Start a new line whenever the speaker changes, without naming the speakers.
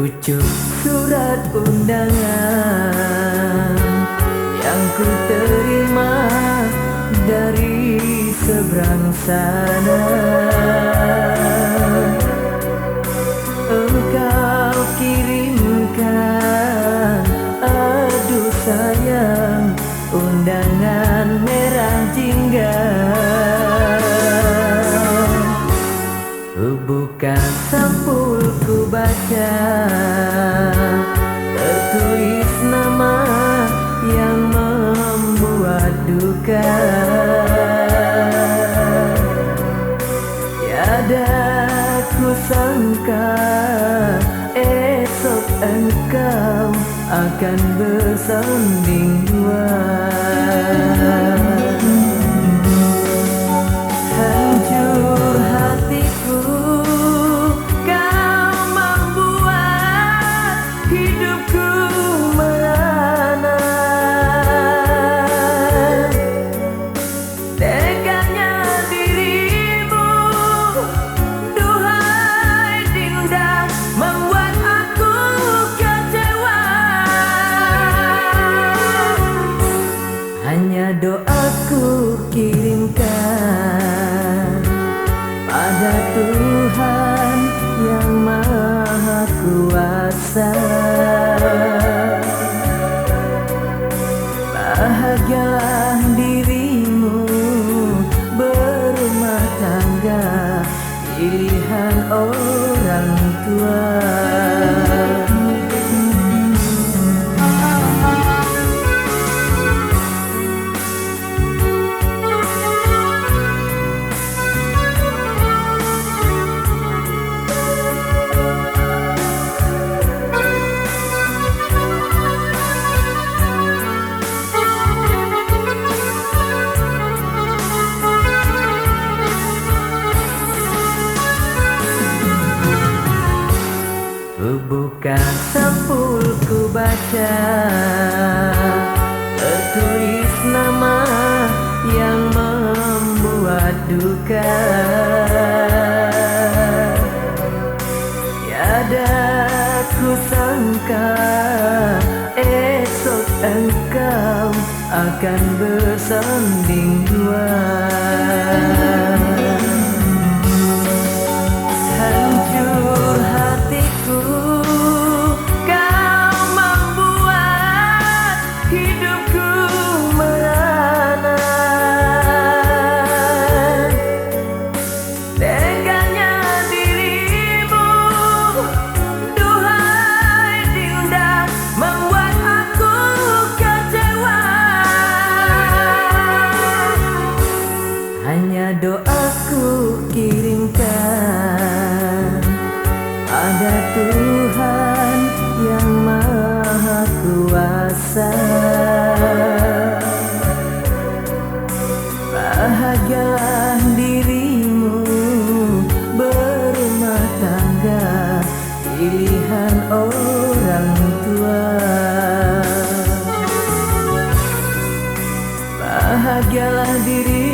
Pucuk surat undangan yang ku terima dari seberang sana. Engkau kirimkan, aduh sayang, undangan merah jingga. Buka sampul ku baca, tertulis nama yang membuat duka. Tiada ku sangka esok engkau akan bersanding dua. Hancur hatiku, kau membuat hidupku merana. Teganya dirimu, duhai Dinda, membuat aku kecewa. Hanya doaku kirimkan pada Tuhan yang Maha Kuasa. Bahagialah dirimu berumah tangga, pilihan orang tua. Buka sampul ku baca, tertulis nama yang membuat duka. Tiada ku sangka esok engkau akan bersanding dua. Hancur hatiku, kau membuat hidupku merana. Teganya dirimu, duhai Dinda, membuat aku kecewa. Hanya doaku kirimkan pada Tuhan yang Maha Kuasa. Bahagialah dirimu berumah tangga, pilihan orang tua. Bahagialah dirimu